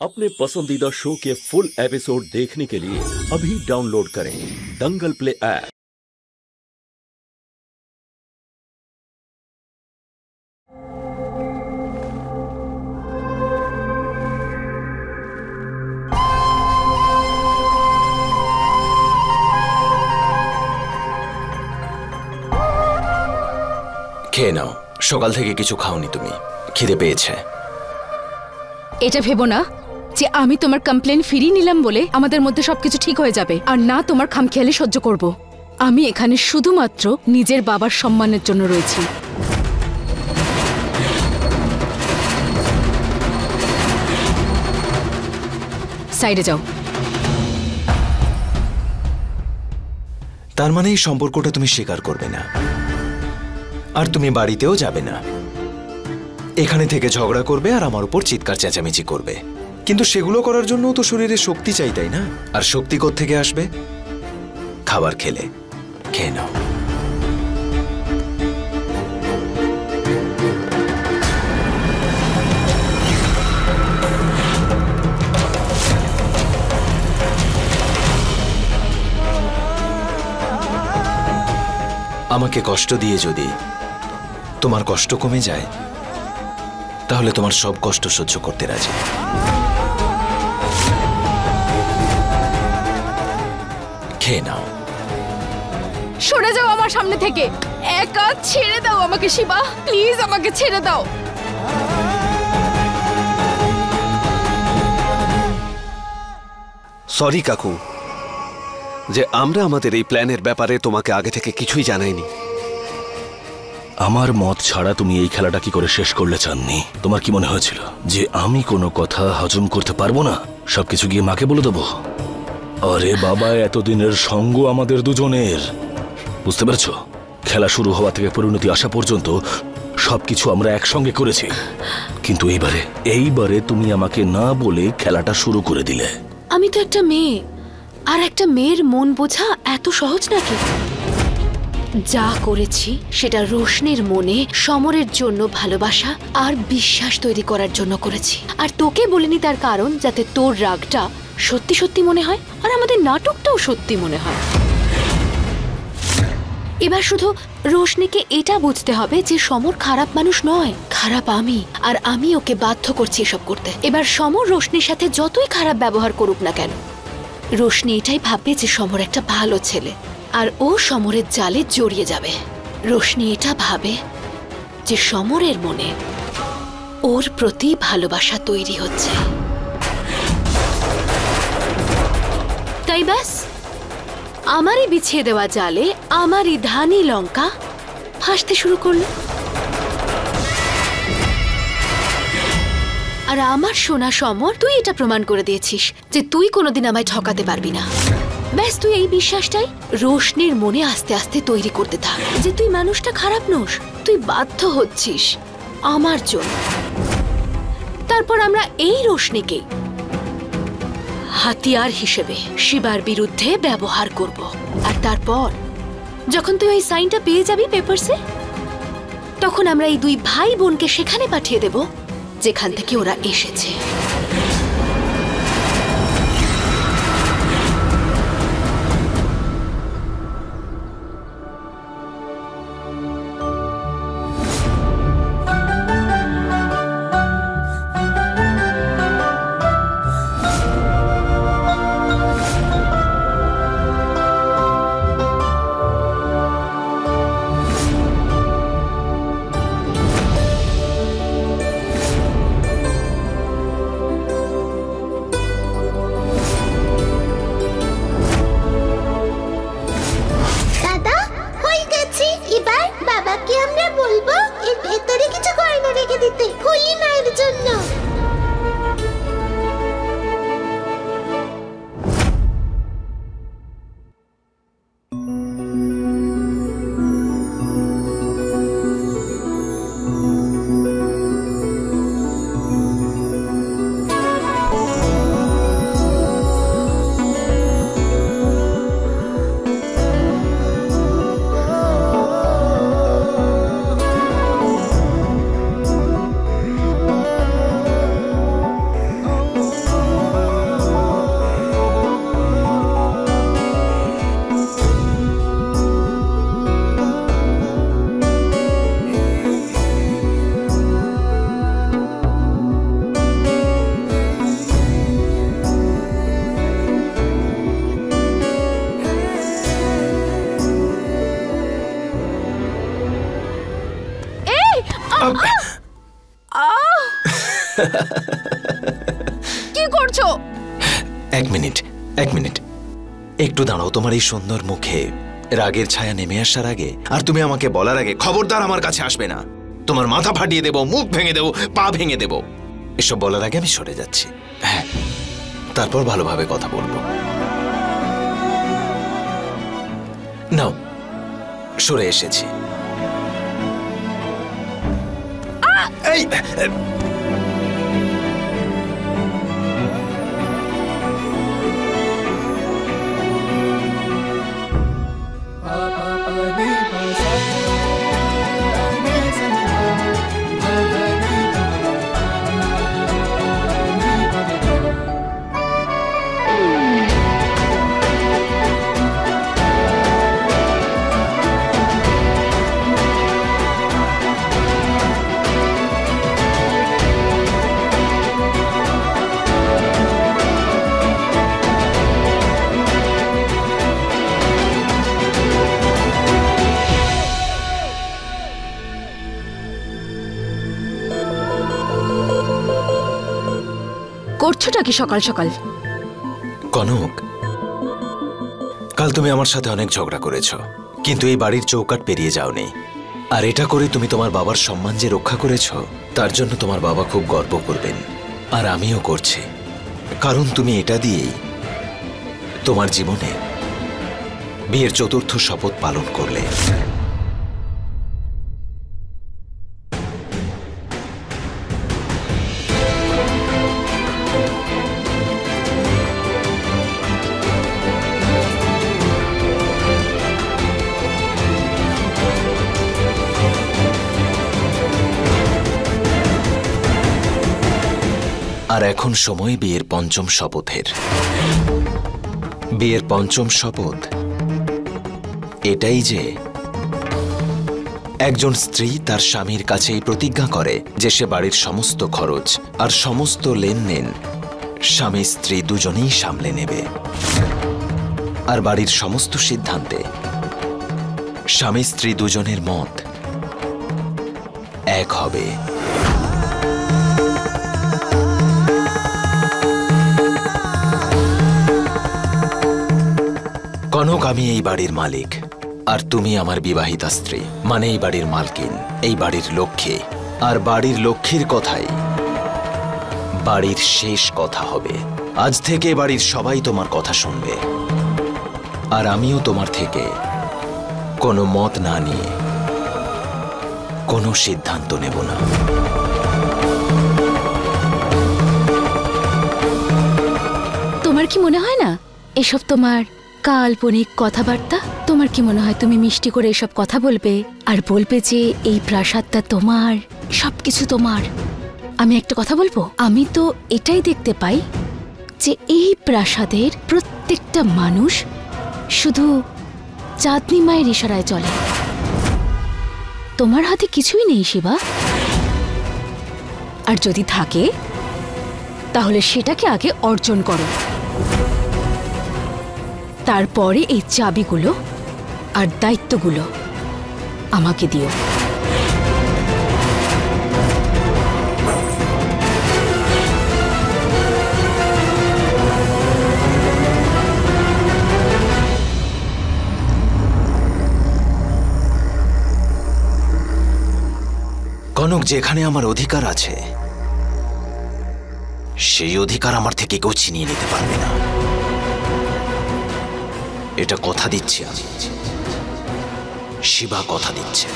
अपने पसंदीदा शो के फुल एपिसोड देखने के लिए अभी डाउनलोड करें दंगल प्ले ऐप। খেয়ে নাও, সকাল থেকে কিছু খাওনি তুমি, খিদে পেয়েছে। এটা ভেবো না যে আমি তোমার কমপ্লেন ফিরিয়ে নিলাম বলে আমাদের মধ্যে সবকিছু ঠিক হয়ে যাবে, আর না তোমার খামখেয়ালি সহ্য করব। আমি এখানে শুধুমাত্র নিজের বাবার সম্মানের জন্য রয়েছি। সাইডে যাও। তার মানে এই সম্পর্কটা তুমি স্বীকার করবে না, আর তুমি বাড়িতেও যাবে না। এখানে থেকে ঝগড়া করবে আর আমার উপর চিৎকার চেঁচামেচি করবে। কিন্তু সেগুলো করার জন্য তো শরীরে শক্তি চাই, তাই না? আর শক্তি কোত্থেকে আসবে? খাবার খেলে। খেয়ে নাও। আমাকে কষ্ট দিয়ে যদি তোমার কষ্ট কমে যায়, তাহলে তোমার সব কষ্ট সহ্য করতে রাজি। খেয়ে নাও। সরে যাও আমার সামনে থেকে। একা ছেড়ে দাও আমাকে শিবা, প্লিজ আমাকে ছেড়ে দাও। সরি কাকু, যে আমরা আমাদের এই প্ল্যানের ব্যাপারে তোমাকে আগে থেকে কিছুই জানাইনি। আমার মত ছাড়া তুমি এই খেলাটা কি করে শেষ করলে চাননি? তোমার কি মনে হয়েছিল যে আমি কোনো কথা হজম করতে পারবো না, সবকিছু গিয়ে মাকে বলে দেবো? আরে বাবা, এতদিনের সঙ্গ আমাদের দুজনের, বুঝতে পেরেছ? খেলা শুরু হওয়া থেকে পরিণতি আসা পর্যন্ত সবকিছু আমরা একসঙ্গে করেছি, কিন্তু এইবারে তুমি আমাকে না বলে খেলাটা শুরু করে দিলে। আমি তো একটা মেয়ে, আর একটা মেয়ের মন বোঝা এত সহজ নাকি? যা করেছি সেটা রোশনির মনে সমরের জন্য ভালোবাসা আর বিশ্বাস তৈরি করার জন্য করেছি। আর তোকে বলিনি তার কারণ যাতে তোর রাগটা সত্যি সত্যি মনে হয় আর আমাদের নাটকটাও সত্যি মনে হয়। এবার শুধু রোশনিকে এটা বুঝতে হবে যে সমর খারাপ মানুষ নয়, খারাপ আমি, আর আমি ওকে বাধ্য করছি এসব করতে। এবার সমর রোশনির সাথে যতই খারাপ ব্যবহার করুক না কেন, রোশনি এটাই ভাববে যে সমর একটা ভালো ছেলে, আর ও সমরের জালে জড়িয়ে যাবে। রোশনি এটা ভাবে যে সমরের মনে ওর প্রতি ভালোবাসা তৈরি হচ্ছে, তাই ব্যাস আমারই বিছিয়ে দেওয়া জালে আমারই ধানি লঙ্কা ভাসতে শুরু করলো। আর আমার সোনা সমর, তুই এটা প্রমাণ করে দিয়েছিস যে তুই কোনোদিন আমায় ঠকাতে পারবি না। ব্যাস তুই এই বিশ্বাসটাই রোশনির মনে আস্তে আস্তে তৈরি করতে থাক যে তুই মানুষটা খারাপ নোস, তুই বাধ্য হচ্ছিস আমার জন্য। তারপর আমরা এই রোশনিকে হাতিয়ার হিসেবে শিবার বিরুদ্ধে ব্যবহার করব। আর তারপর যখন তুই ওই সাইনটা পেয়ে যাবি পেপারসে, তখন আমরা এই দুই ভাই বোনকে সেখানে পাঠিয়ে দেব যেখান থেকে ওরা এসেছে। কি করছো? এক মিনিট, একটু দাঁড়াও। তোমার এই সুন্দর মুখে রাগের ছায়া নেমে আসার আগে, আর তুমি আমাকে বলার আগে, খবরদার আমার কাছে আসবে না। তোমার মাথা ফাটিয়ে দেব, মুখ ভেঙে দেব, পা ভেঙে দেব। এসব বলার আগে আমি সরে যাচ্ছি। হ্যাঁ, তারপর ভালোভাবে কথা বলবো। নাও, সরে এসেছি। এই করছোটা কি সকাল সকাল? কনক, কাল তুমি আমার সাথে অনেক ঝগড়া করেছো, কিন্তু এই বাড়ির চৌকাট পেরিয়ে যাওনি। আর এটা করে তুমি তোমার বাবার সম্মান যে রক্ষা করেছো, তার জন্য তোমার বাবা খুব গর্ব করবেন। আর আমিও করছি, কারণ তুমি এটা দিয়েই তোমার জীবনে বিয়ের চতুর্থ শপথ পালন করলে। আর এখন সময় বিয়ের পঞ্চম শপথের। বিয়ের পঞ্চম শপথ এটাই যে একজন স্ত্রী তার স্বামীর কাছেই প্রতিজ্ঞা করে যে সে বাড়ির সমস্ত খরচ আর সমস্ত লেনদেন স্বামী স্ত্রী দুজনেই সামলে নেবে। আর বাড়ির সমস্ত সিদ্ধান্তে স্বামী স্ত্রী দুজনের মত এক হবে। কনক, আমি এই বাড়ির মালিক, আর তুমি আমার বিবাহিতা স্ত্রী, মানে এই বাড়ির মালকিন, এই বাড়ির লক্ষ্মী। আর বাড়ির লক্ষ্মীর কথাই বাড়ির শেষ কথা হবে। আজ থেকে বাড়ির সবাই তোমার কথা শুনবে, আর আমিও তোমার থেকে কোনো মত না নিয়ে কোনো সিদ্ধান্ত নেব না। তোমার কি মনে হয় না এসব তোমার কাল্পনিক কথাবার্তা? তোমার কি মনে হয় তুমি মিষ্টি করে এসব কথা বলবে আর বলবে যে এই প্রাসাদটা তোমার, সবকিছু তোমার? আমি একটা কথা বলবো, আমি তো এটাই দেখতে পাই যে এই প্রাসাদের প্রত্যেকটা মানুষ শুধু চাঁদনি মায়ের ইশারায় চলে। তোমার হাতে কিছুই নেই শিবা, আর যদি থাকে তাহলে সেটাকে আগে অর্জন করো, তারপরে এই চাবিগুলো আর দায়িত্বগুলো আমাকে দিও। কনক, যেখানে আমার অধিকার আছে সেই অধিকার আমার থেকে কেউ ছিনিয়ে নিতে পারবে না। এটা কথা দিচ্ছি আমি, শিবা কথা দিচ্ছে।